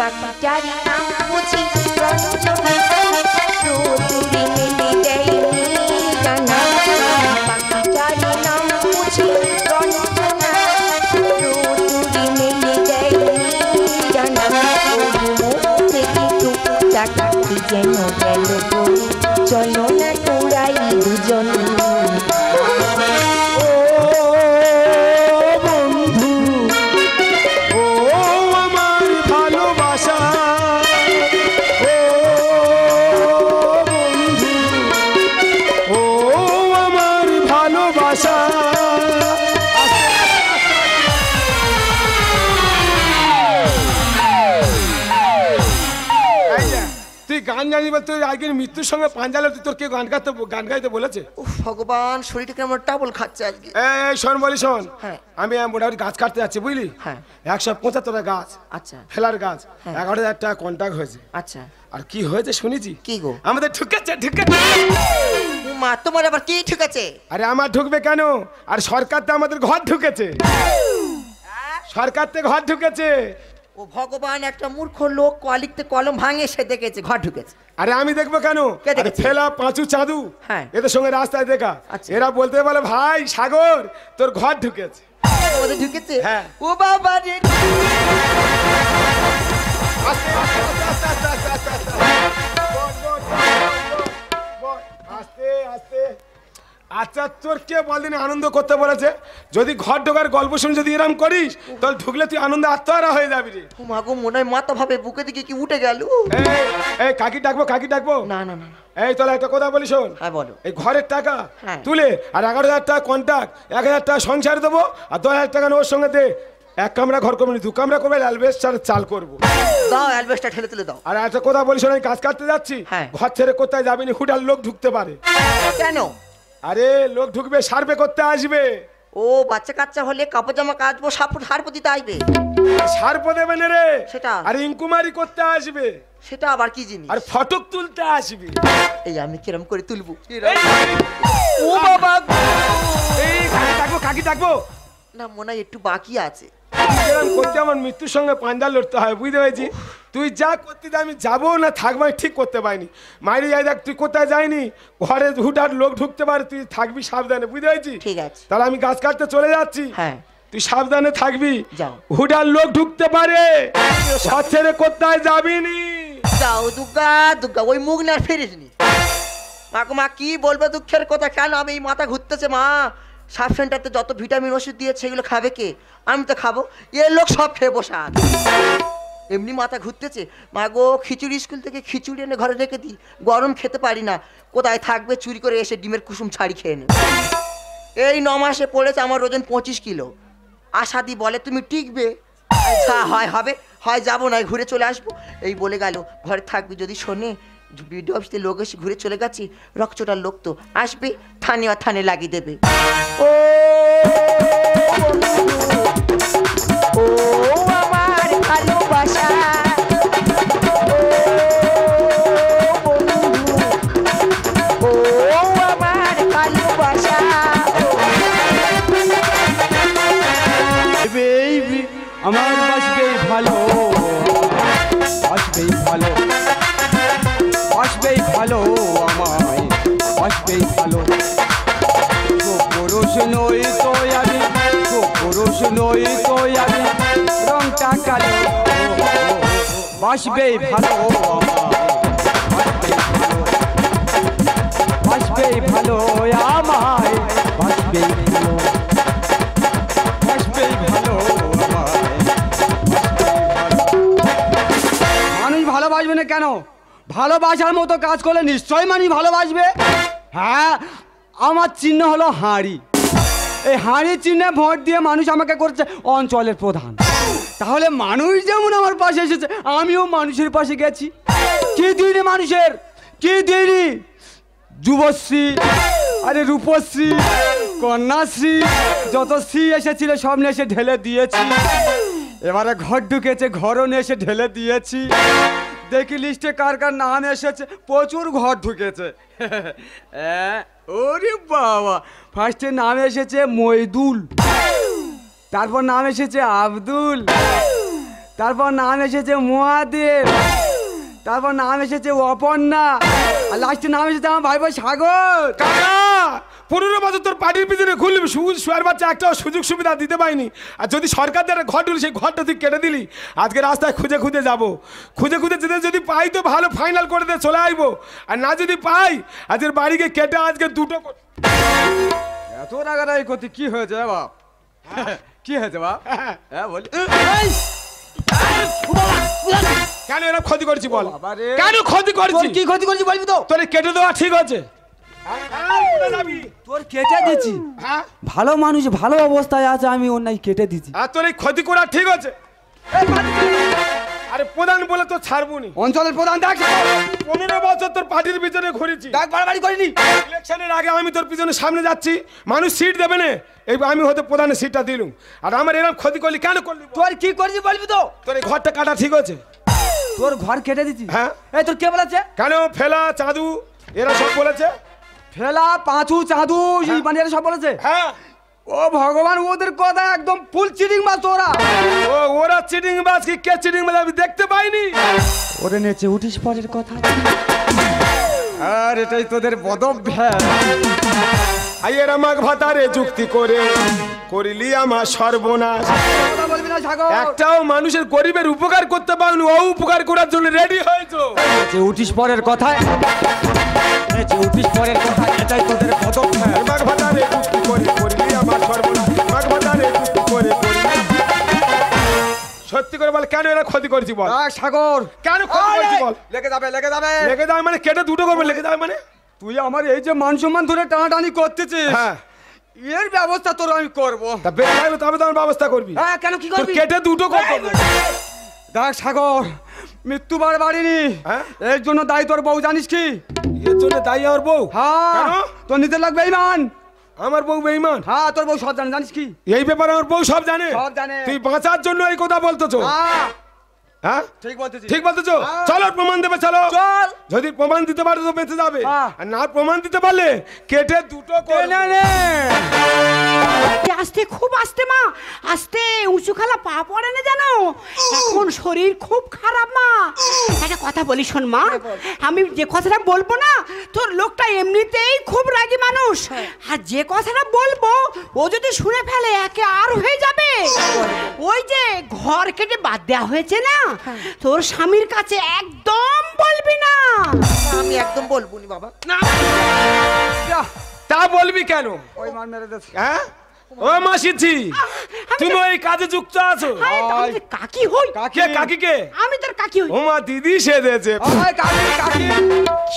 পাখিটার নাম বুঝি রঞ্জনা রোদুরে মেলে দেয়নি ডানা পাখিটার নাম বুঝি রঞ্জনা রোদুরে মেলে দেয়নি ডানা দেখি টুকটাক কি যেন গেল গো চলো না তোরাই দুজন গান জানি বলতে আজকের মৃত্যুর সঙ্গে পাঞ্জালে তোর কে গান গাইতে বলেছে? ভগবান শরীরটা কেমন টাবল খাচ্ছে আজকে। এই শোন বলি শোন, হ্যাঁ আমি মোটামুটি গাছ কাটতে যাচ্ছি বুঝলি। হ্যাঁ 175টা গাছ, আচ্ছা ফেলার গাছ, 11,000 টাকা কন্ট্রাক্ট হয়েছে। আচ্ছা আর কি হয়েছে শুনেছি? কি গো? আমাদের ঢুকেছে। মা তোমার আবার কি ঢুকেছে? আরে আমার ঢুকবে কেন, আর সরকার তো আমাদের ঘর ঢুকেছে, সরকার থেকে ঘর ঢুকেছে। ও ভগবান, একটা মূর্খ লোক কলিতে কলম ভাঙে সে দেখেছে ঘর ঢুকেছে। আরে আমি দেখবো কেন? আরে ফেলা পাঁচু চাঁদু এদের সঙ্গে রাস্তায় দেখা, এরা বলতে বলে ভাই সাগর তোর ঘর ঢুকেছে। ওদের ঢুকেছে? হ্যাঁ। ও বাবা রে, আস্তে আস্তে। আচ্ছা তোর কে বলদিন আনন্দ করতে বলেছে? যদি ঘর ঢোকার গল্প শুনে যদি এরম করিস তাহলে ঢুকলে তুই আনন্দে আত্মহারা হয়ে যাবি রে। ও মা গো, মনে হয় মাথা ভাবে বুকে দিকে কি উঠে গেল। এই কাকি ডাকবো, কাকি ডাকবো? না না না। এই তাহলে একটা কথা বলি শোন। হ্যাঁ বলো। এই ঘরের টাকা তুলে আর 11,000 টাকা কন্ট্রাক্ট, 1,000 টাকা সংসার দেবো আর 10,000 টাকা ওর সঙ্গে দে। এক কামরা ঘর করবো, 2 কামরা করবে, অ্যালবেস্টার চাল করবো। দাও অ্যালবেস্টার ঠেলে তুলে দাও। আর একটা কথা বলি শোন, আমি কাজ কাটতে যাচ্ছি, ঘর ছেড়ে কোথায় যাবি না, হুটার লোক ঢুকতে পারে। কেন? আরে লোক ঢুকবে, সার্ভে করতে আসবে। ও বাচ্চা কাচ্চা হলে কাপড় জামা কাচবো, সার্প দিতে আসবে। সার্প দেবে না রে সেটা, আর ইনকুমারি করতে আসবে। সেটা আবার কি জিনিস? আর ফটক তুলতে আসবে। এই আমি কিরম করে তুলবো? ও বাবা, এই কাকি ডাকবো, কাকি ডাকবো? না মনে হয় একটু বাকি আছে। করতে আমার মৃত্যুর সঙ্গে পাঞ্জা লড়তে হয়, বুঝতে পেরেছি। তুই যা করতে আমি যাবো না থাকবো ঠিক করতে পারিনি। মাইরে যাই দেখ তুই কোথায় যাইনি, ঘরে হুটার লোক ঢুকতে পারে, তুই থাকবি সাবধানে, বুঝতে পেরেছি? ঠিক আছে তাহলে আমি গাছ কাটতে চলে যাচ্ছি। হ্যাঁ তুই সাবধানে থাকবি, যাও। হুটার লোক ঢুকতে পারে, সব ছেড়ে কোথায় যাবি নি। যাও দুর্গা দুর্গা, ওই মুখ না ফেরিস নি। মাকে মা কি বলবে দুঃখের কথা, কেন আমি এই মাথা ঘুরতেছে মা। সাব সেন্টারতে যত ভিটামিন ওষুধ দিয়েছে সেগুলো খাবে কে? আমি তো খাবো, এ লোক সব খেয়ে বসা এমনি মাথা ঘুরতেছে। মা গো, খিচুড়ি স্কুল থেকে খিচুড়ি এনে ঘরে রেখে দিই, গরম খেতে পারি না, কোথায় থাকবে চুরি করে এসে ডিমের কুসুম ছাড়ি খেয়ে নে। এই 9 মাসে পড়েছে আমার ওজন 25 কিলো। আশাদি বলে তুমি টিকবে, আচ্ছা হয় হবে, হয় যাবো না ঘুরে চলে আসবো। এই বলে গেল, ঘরে থাকবি যদি শোনে বিডিও অফিসে লোক এসে ঘুরে চলে গেছি, রকচটার লোক তো আসবে, থানে আর থানে লাগিয়ে দেবে। ও ও আমার ভালোবাসা, ও আমার ভালোবাসা, আমার বাসবেই ভালো, বাসবেই ভালো, বাসবেই ভালো, আমায় বাসবেই ভালো। পুরুষ নই তো আমি, পুরুষ নই তো আমি, রংটা কালো, বাসবেই ভালো, বাসবেই ভালো, আমায় বাসবেই ভালো, বাসবেই ভালো। মানুষ ভালোবাসবে না কেন? ভালোবাসার মতো কাজ করলে নিশ্চয়ই মানুষ ভালোবাসবে। হ্যাঁ, আমার চিহ্ন হলো হাঁড়ি। এই হাঁড়ির চিহ্নে ভোট দিয়ে মানুষ আমাকে করছে অঞ্চলের প্রধান। তাহলে মানুষ যেমন আমার পাশে এসেছে, আমিও মানুষের পাশে গেছি। কি দিইনি মানুষের, কি দিইনি? যুবশ্রী, আরে রূপশ্রী, কন্যাশ্রী, যত শ্রী এসেছিল সব নিয়ে এসে ঢেলে দিয়েছি। এবারে ঘর ঢুকেছে, ঘরও নিয়ে এসে ঢেলে দিয়েছি। দেখি লিস্টে কার কার নাম এসেছে, প্রচুর ঘর ঢুকেছে। ওরে বাবা, ফার্স্টে নাম এসেছে মইদুল, তারপর নাম এসেছে আব্দুল, তারপর নাম এসেছে মহাদেব, তারপর নাম এসেছে অপর্ণা, আর লাস্টে নাম এসেছে আমার ভাই ভাই সাগর। কাকা 15 বছর তোর পার্টির পিছনে ঘুরলি, শুয়ার বাচ্চা একটাও সুযোগ সুবিধা দিতে পাইনি। আর যদি সরকার দ্বারা ঘর দিল, সেই ঘরটা তুই কেটে দিলি। আজকে রাস্তায় খুঁজে খুঁজে যাবো, খুঁজে খুঁজে যেতে যদি পাই তো ভালো, ফাইনাল করে দিয়ে চলে আসবো। আর না যদি পাই আজকের বাড়িকে কেটে আজকে দুটো এত রাগারাগি করতে কি হয়েছে বাপ? কি হয়েছে বাপ? হ্যাঁ বলি। কেন এরকম ক্ষতি করছি বল? বাবারে। কেন ক্ষতি করছি? কি ক্ষতি করছি বলবি তো? তোর কেটে দেওয়া ঠিক আছে? তোর কেটে দিচ্ছি। হ্যাঁ ভালো মানুষ ভালো অবস্থায় আছে, আমি অন্যায় কেটে দিচ্ছি। আর তোর এই ক্ষতি করা ঠিক আছে? আরে প্রধান বলে তো ছাড়বো নি। অঞ্চলের প্রধান দেখ, 15 বছর তোর পার্টির পিছনে ঘুরেছি, দেখ বাড়াবাড়ি করিনি। ইলেকশনের আগে আমি তোর পিছনে সামনে যাচ্ছি, মানুষ সিট দেবে না, এই আমি হতে প্রধানের সিটটা দিলুম। আর আমার এরকম ক্ষতি করলি কেন করলি? তোর কি করছি বলবি তো? তোর এই ঘরটা কাটা ঠিক আছে? তোর ঘর কেটে দিচ্ছি। হ্যাঁ। এই তোর কে বলেছে? কেন ফেলা চাঁদু এরা সব বলেছে? ফেলা পাঁচু চাঁদু মানে এরা সব বলেছে? হ্যাঁ। ও ভগবান, ওদের কথা একদম ফুল চিটিং মাছ তোরা। ও ওরা চিটিং বাজ কি কে চিটিং বাজ আমি দেখতে পাইনি। ওরে নেচে উঠিস পরের কথা। আর এটাই তোদের বদভ্যাস। আইয়ের আমাক ভাতারে যুক্তি করে করিলি আমার সর্বনাশ। কথা বলবি না সাগর। একটাও মানুষের গরিবের উপকার করতে পারনি, ও উপকার করার জন্য রেডি হয়েছো। নেচে উঠিস পরের কথায়, নেচে উঠিস পরের কথা, এটাই তোদের বদভ্যাস। আমাক ভাতারে যুক্তি করে করিলি আমার সর্বনাশ। আমাক ভাতারে যুক্তি করে করিলি। সত্যি করে বল কেন এরা ক্ষতি করছি বল? সাগর কেন ক্ষতি করছি বল? লেগে যাবে লেগে যাবে। লেগে যাবে মানে কেটে দুটো করবে, লেগে যাবে মানে? তুই আমার এই যে মান সম্মান ধরে টানাটানি করতেছিস, হ্যাঁ এর ব্যবস্থা তোর আমি করব। তা বের হবে তবে তো আমার ব্যবস্থা করবি। হ্যাঁ কেন কি তোর করবি? কেটে দুটো করবো। দেখ সাগর, মৃত্যুবার বাড়িনি, হ্যাঁ? এর জন্য দায়ী তোর বউ, জানিস কি? এর জন্য দায়ী আমার বউ? হ্যাঁ কেন? তোর নিতে লাগবে ইমান। আমার বউ বেঈমান? হ্যাঁ তোর বউ সব জানে, জানিস কি? এই ব্যাপারে আমার বউ সব জানে? সব জানে। তুই বাঁচার জন্য এই কথা বলতেছো? হ্যাঁ হ্যাঁ ঠিক বলতেছিস। ঠিক বলতেছো। হ্যাঁ। চলো প্রমাণ দেবে, চলো। চল। যদি প্রমাণ দিতে পারো তো বেঁচে যাবে, হ্যাঁ। আর না প্রমাণ দিতে পারলে কেটে দুটো করবো। নে নে। আস্তে, খুব আস্তে মা, আস্তে। উঁচু খালা পা পড়ে না জানো, এখন শরীর খুব খারাপ মা। একটা কথা বলি শোন মা, আমি যে কথাটা বলবো না, তোর লোকটা এমনিতেই খুব রাগী মানুষ, আর যে কথাটা বলবো ও যদি শুনে ফেলে একে আর হয়ে যাবে। ওই যে ঘর কেটে বাদ দেওয়া হয়েছে না, তোর স্বামীর কাছে একদম বলবি না। আমি একদম বলবো নি বাবা। না যা, তা বলবি কেন? ওই মান মেরে দে। হ্যাঁ ও মাসিজি, তুমি ওই কাজে যুক্ত আছো? আয়, তা আমি তোর কাকি হই। কে কাকিকে? আমি তোর কাকি হই। ওমা দিদি সেজেছে। ওই কাকি কাকি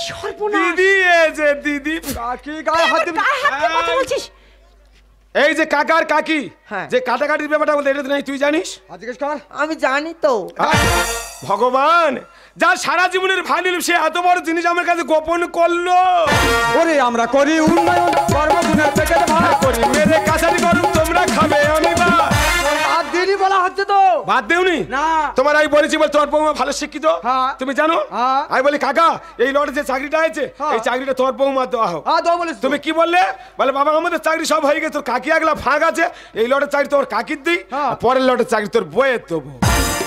সর্বনাশ। দিদি এসে দিদি। কাকি গায়ে হাত দিবি। গায়ে হাত দিয়ে কথা বলছিস? এই যে কাকার কাকি, হ্যাঁ। যে কাটাকাটির ব্যাপারটা বলতে, এটা তো নাই তুই জানিস? আর জিজ্ঞেস কর। আমি জানি তো। ভগবান, যার সারা জীবনের ভাই নিল, সে এত বড় জিনিস আমার কাছে গোপন করলো। ওরে আমরা করি উন্নয়ন, কর্মগুণের পেটে ভাত করি মেরে কাছারি গরম, তোমরা খাবে আমি বা বাদ দিনই বলা হচ্ছে তো। বাদ দেওনি না। তোমার আমি বলেছি বল, তোমার বৌমা ভালো শিক্ষিত, হ্যাঁ। তুমি জানো। হ্যাঁ। আমি বলি কাকা, এই লটে যে চাকরিটা আছে, হ্যাঁ। এই চাকরিটা তোমার বৌমা দেওয়া হোক। হ্যাঁ তো বলিস তুমি কি বললে? বলে বাবা আমাদের চাকরি সব হয়ে গেছে, তোর কাকি আগলা ফাঁক আছে, এই লটের চাকরি তোমার কাকির দিই, হ্যাঁ। আর পরের লটের চাকরি তোর বইয়ের দেবো।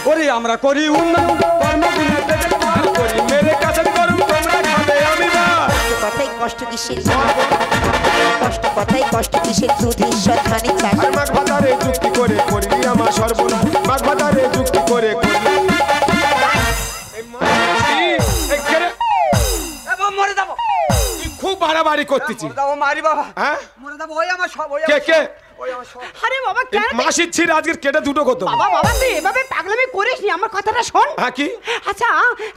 ওরে আমরা করি উন্নয়ন, কর্মগুণের পেটে ভাত করি মেরে কাছারি গরম, তোমরা খাবে আমি বা কথাই কষ্ট কিসের কষ্ট, কথাই কষ্ট কিসের দুধেশ্বর ধানে চাষ। আর মাঘ ভাতারে যুক্তি করে করিলি আমার সর্বনাশ। মাঘ ভাতারে যুক্তি করে করলি। এই মাসি, এই কেরে? মরে যাবো, তুই খুব বাড়াবাড়ি করতেছিস। মরে যাবো মারি বাবা। হ্যাঁ মরে যাবো, ওই আমার সব, ওই কে আমার কে? সব, ওই আমার সব। আরে বাবা এই কেন? মাসির ছিঁড়ে আজকের কেটে দুটো করতো। বাবা বাবা তুই এভাবে পাগলামি করিস নি, আমার কথাটা শোন। হ্যাঁ কি? আচ্ছা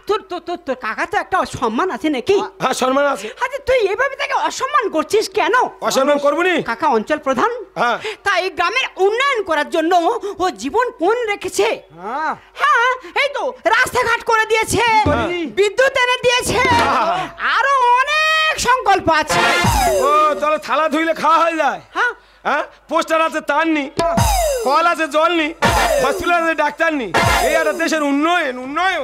তোর তোর তোর তোর কাকা তো একটা সম্মান আছে নাকি? হ্যাঁ সম্মান আছে। আচ্ছা তুই এভাবে তাকে অসম্মান করছিস কেন? অসম্মান করবো নি? কাকা অঞ্চল প্রধান, হ্যাঁ। তা এই গ্রামের উন্নয়ন করার জন্য ও জীবন কোন রেখেছে। হ্যাঁ হ্যাঁ এই তো রাস্তাঘাট করে দিয়েছে, বিদ্যুৎ এনে দিয়েছে, আরো অনেক সংকল্প আছে। ও তাহলে থালা ধুইলে খাওয়া হয়ে যায়? হ্যাঁ হ্যাঁ পোস্টার আছে তার নি, কল আছে জল নি, হসপিটাল আছে ডাক্তার নি, এই একটা দেশের উন্নয়ন। উন্নয়ন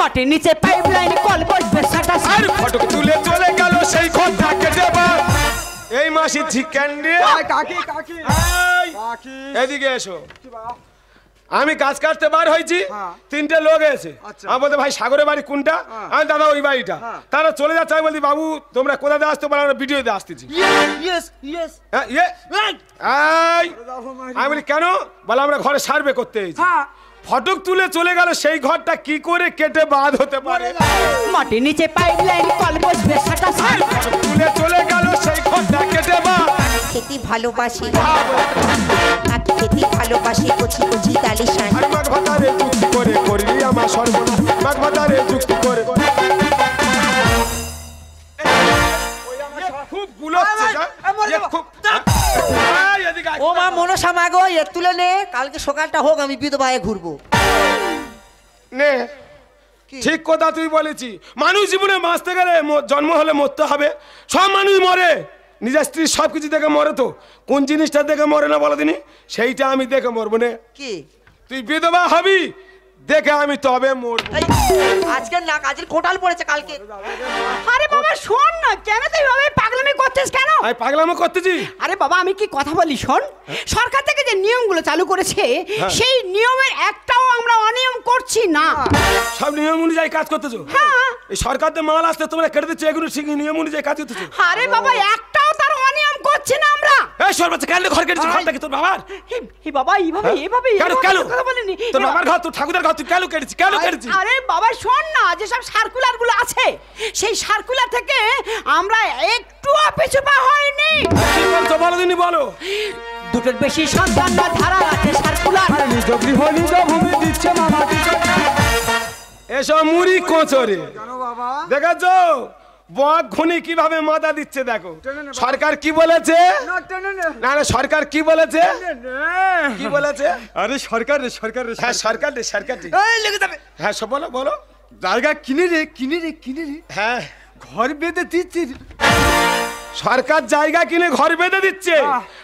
মাটির নিচে পাইপ লাইনে কল বসবে সাটা আর ফটক তুলে চলে গেল সেই ঘরটা কেটে বার। এই মাসির চিকেন দিয়ে কাকি কাকি এই, কাকি। এদিকে এসো। আমি গাছ কাটতে বার হয়েছি, হ্যাঁ। 3টে লোক এসে আচ্ছা। আমি বলতে ভাই সাগরের বাড়ি কোনটা, হ্যাঁ। আমি দাদা ওই বাড়িটা, হ্যাঁ। তারা চলে যাচ্ছে। আমি বলছি বাবু তোমরা কোথা দিয়ে আসতে পারো, আমরা ভিডিওতে আসতেছি। ইয়েস ইয়েস হ্যাঁ, এই, আমি বলি কেন, বলে আমরা ঘরে সার্ভে করতে এসেছি। হ্যাঁ ফটক তুলে চলে গেল, সেই ঘরটা কি করে কেটে বাদ হতে পারে। মাটির নিচে পাইপলাইন কল বসবে সাটা সাল ফটক তুলে চলে গেল, সেই ঘরটা কেটে বাদ। খেতে ভালোবাসি পাখি খেতে ভালোবাসি কচি কচি তালে শান আর মাঘ ভাতারে যুক্তি করে করিলি আমার সর্বনাশ, মাঘ ভাতারে যুক্তি করে খুব গুলোচ্ছে যা, এ খুব এই, এদিকে আয়। ও মা মনসা মাগো এ তুলে নে, কালকে সকালটা হোক আমি বিধবায় ঘুরবো। নে ঠিক কথা তুই বলেছি, মানুষ জীবনে বাঁচতে গেলে জন্ম হলে মরতে হবে। সব মানুষ মরে, নিজের স্ত্রী সব কিছু দেখে মরে, তো কোন জিনিসটা দেখে মরে না বলো দিনি, সেইটা আমি দেখে মরবো না। কি তুই বিধবা হবি দেখে আমি তবে মরবো। এই, আজকে না কাজের কোটাল পড়েছে কালকে। আরে বাবা শোন না, কেন তুই ভাবে পাগলামি করছিস কেন? আমি পাগলামো করতেছি? আরে বাবা আমি কি কথা বলি শোন, সরকার থেকে যে নিয়মগুলো চালু করেছে সেই নিয়মের একটাও আমরা অনিয়ম করছি না। সব নিয়ম অনুযায়ী কাজ করতেছো? হ্যাঁ। এই সরকার তো মাল আসতে তোমরা কেটে দিচ্ছ, এগুলো ঠিক নিয়ম অনুযায়ী কাজ করতেছো? আরে বাবা একটাও তার অনিয়ম করছি না আমরা। এই সর্বোচ্চ কেন ঘর কেটেছিস? ঘরটা কি তোর বাবার? হে বাবা এইভাবে এইভাবে কেন এইভাবে কেন কথা বলিনি। তোর বাবার ঘর, তোর ঠাকুরের ঘর, তুই কেন কেটেছিস? কেন কেটেছিস? আরে বাবা শোন না, যেসব সার্কুলার গুলো আছে সেই সার্কুলার থেকে আমরা একটুও পিছু পা হয়নি। কি বলছো বলো দিনি, বলো। দুটোর বেশি সন্তান বা ধারা আছে সার্কুলার। নিজ গৃহ নিজ ভূমি দিচ্ছে মামা এসব মুড়ি কোচরে জানো বাবা দেখেছো বক ঘুনি কিভাবে মাথা দিচ্ছে, দেখো সরকার কি বলেছে। না না সরকার কি বলেছে, কি বলেছে? আরে সরকার রে সরকার রে হ্যাঁ সরকার রে, সরকার রে। এই লেগে যাবে হ্যাঁ সব বলো বলো। জায়গা কিনে রে কিনে রে কিনে রে হ্যাঁ ঘর বেঁধে দিচ্ছে রে। সরকার জায়গা কিনে ঘর বেঁধে দিচ্ছে,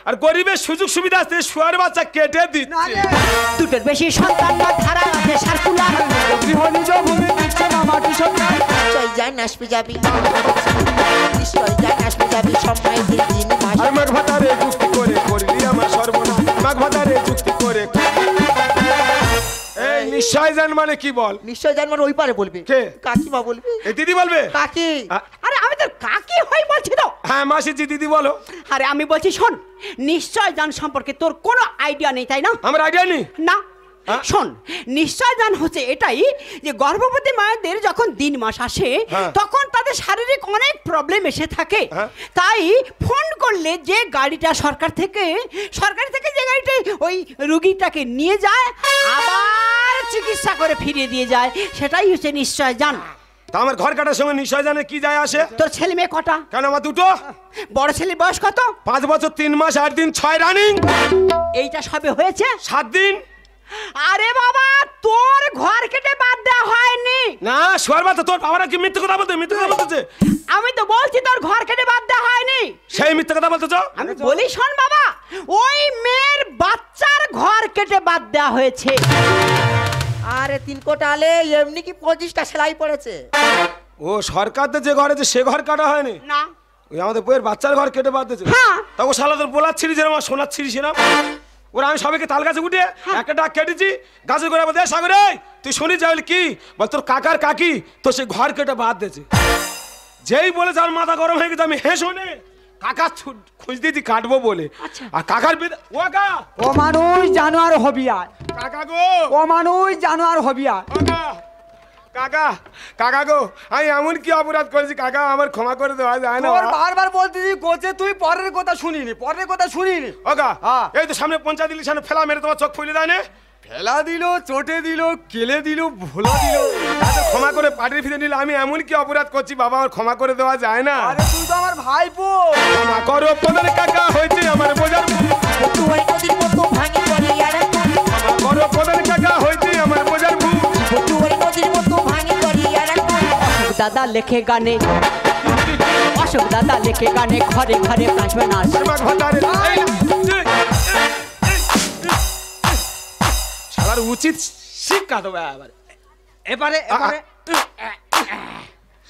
আর গরিবের সুযোগ সুবিধা আসতে শুয়ার বাচ্চা কেটে দিচ্ছে। দুটোর বেশি সন্তান বা ধারা আছে সার্কুলার। গৃহ নিজ ভূমি দিচ্ছে মামা সরকার। নিশ্চয় যান আসবে যাবি নিশ্চয় যান আসবে যাবি সময় দিন মাস আর মাঘ ভাতারে যুক্তি করে করলি আমার সর্বনাশ, মাঘ ভাতারে যুক্তি করে। এই নিশ্চয় জান মানে কি বল? নিশ্চয় জানবার ওই পারে বলবে। কে? কাকিমা বলবে। এই দিদি বলবে? কাকি আরে আমি তোর কাকি হই বলছি তো। হ্যাঁ মাসিজি দিদি বলো। আরে আমি বলছি শোন, নিশ্চয় জান সম্পর্কে তোর কোনো আইডিয়া নেই তাই না? আমার আইডিয়া নেই। না হ্যাঁ? শোন, নিশ্চয় জান হচ্ছে এটাই যে গর্ভবতী মায়েদের যখন দিন মাস আসে হ্যাঁ। তখন তাদের শারীরিক অনেক প্রবলেম এসে থাকে। হ্যাঁ। তাই ফোন করলে যে গাড়িটা সরকার থেকে যে গাড়িটা ওই রুগীটাকে নিয়ে যায় আবার চিকিৎসা করে ফিরিয়ে দিয়ে যায়, সেটাই হচ্ছে নিশ্চয় জান। তা আমার ঘর কাটার সঙ্গে নিশ্চয় জানে কি যায় আসে? তোর ছেলে মেয়ে কটা? কেন আমার দুটো, বড় ছেলের বয়স কত? 5 বছর 3 মাস 8 দিন 6 রানিং। এইটা সবে হয়েছে? 7 দিন। আরে বাবা তোর ঘর কেটে বাদ দেওয়া হয়নি। না শুয়ার বাচ্চা, তোর বাবারা কি মিথ্যে কথা বলতে, মিথ্যে কথা বলতেছে? আমি তো বলছি তোর ঘর কেটে বাদ দেওয়া হয়নি। সেই মিথ্যে কথা বলতেছ? আমি বলি শোন বাবা, ওই মেয়ের বাচ্চার ঘর কেটে বাদ দেওয়া হয়েছে। আরে 3 কোটালে এমনি কি 25টা সেলাই পড়েছে। ও সরকার তো যে ঘরে সে ঘর কাটা হয়নি, না ওই আমাদের বইয়ের বাচ্চার ঘর কেটে বাদ দিয়েছে। হ্যাঁ। তা ও শালা তোর বোলার ছিড়ি যেরকম সোনার ছিড়ি ছিলাম, ওরা আমি সবাইকে তাল গাছে উঠে একটা ডাক কেটেছি, গাছের গোড়া বলতে সাগরে তুই শুনি যাবি কি বল, তোর কাকার কাকি তো সে ঘর কেটে বাদ দিয়েছে। যেই বলেছে আমার মাথা গরম হয়ে গেছে, আমি হে শোনে কাকা খুঁজ দিয়েছি কাটবো বলে। আর কাকার ও কাকা, ও মানুষ জানোয়ার হবি আর কাকা গো, ও মানুষ জানোয়ার হবি আর কাকা কাকা কাকা গো, আমি এমন কি অপরাধ করেছি কাকা, আমার ক্ষমা করে দেওয়া যায় না? তোর বারবার বলতেছি কোচে তুই পরের কথা শুনিনি, পরের কথা শুনিনি। ওকা হ্যাঁ। এই তো সামনে পঞ্চায়েত ইলেকশনে ফেলা মেরে তোমার চোখ ফুলে দেয় না? ফেলা দিল, চটে দিল, কেলে দিল, ভোলা দিল। তাদের ক্ষমা করে পাটির ফিরে নিলে আমি এমন কি অপরাধ করছি বাবা, আমার ক্ষমা করে দেওয়া যায় না? আরে তুই তো আমার ভাইপো। ক্ষমা করো প্রধান কাকা, হয়েছে আমার বোঝার ভুল। দুয়ার নদীর মতো ভাঙি পড়ে আর ক্ষমা করো প্রধান কাকা, হয়েছে আমার বোঝার ভুল। দুয়ার নদীর মতো ভাঙি পড়ে আর অশোক দাদা লেখে গানে, অশোক দাদা লেখে গানে ঘরে ঘরে বাঁচবে না। আমার ভাতারে শালার উচিত শিক্ষা দেবে আবার। এবারে এবারে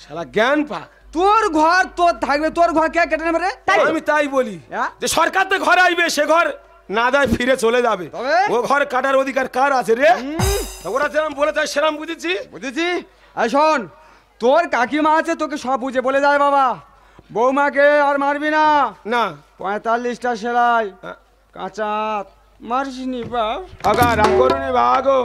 শালা জ্ঞান পা। তোর ঘর তোর থাকবে, তোর ঘর কে কেটে নেবে রে? আমি তাই বলি হ্যাঁ? যে সরকার তো ঘরে আইবে, সে ঘর না দেয় ফিরে চলে যাবে। তবে? ও ঘর কাটার অধিকার কার আছে রে? ওরা যেরকম বলে তাই সেরকম বুঝেছি। বুঝেছি। এই শোন, তোর কাকিমা আছে, তোকে সব বুঝে বলে যায় বাবা। বৌমাকে আর মারবি না। না 45টা সেলাই কাঁচা মারিসনি বাপ। আগা রাগ করুনি বাগো।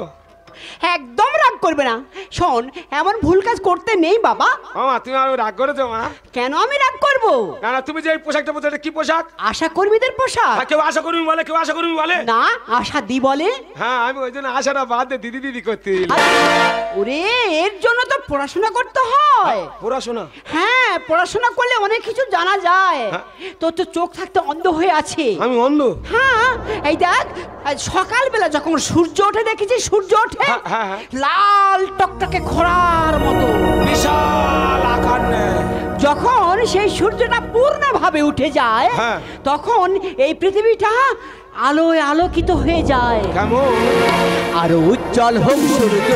একদম রাগ করবে না। শোন, এমন ভুল কাজ করতে নেই বাবা। মামা তুমি আর রাগ করেছো মা? কেন আমি রাগ করব? না না, তুমি যে এই পোশাকটা পরছো এটা কি পোশাক? আশা কর্মীদের পোশাক। কেউ আশা করবি বলে, কেউ আশা করবি বলে না, আশা দি বলে। হ্যাঁ, আমি ওই জন্য আশাটা বাদ দিয়ে দিদি দিদি করতে দিলাম। ওরে, এর জন্য তো পড়াশোনা করতে হয়। পড়াশোনা? হ্যাঁ, পড়াশোনা করলে অনেক কিছু জানা যায়। হ্যাঁ। তোর তো চোখ থাকতে অন্ধ হয়ে আছে। আমি অন্ধ? হ্যাঁ, এই দেখ, আজ সকালবেলা যখন সূর্য ওঠে দেখেছিস, সূর্য ওঠে হ্যাঁ, হ্যাঁ, হ্যাঁ। লাল টকটকে খরার মতো। বিশাল আকার নেয়। যখন সেই সূর্যটা পূর্ণভাবে উঠে যায়, হ্যাঁ। তখন এই পৃথিবীটা আলোয় আলোকিত হয়ে যায়। কেমন? আরো উজ্জ্বল হোক সূর্য,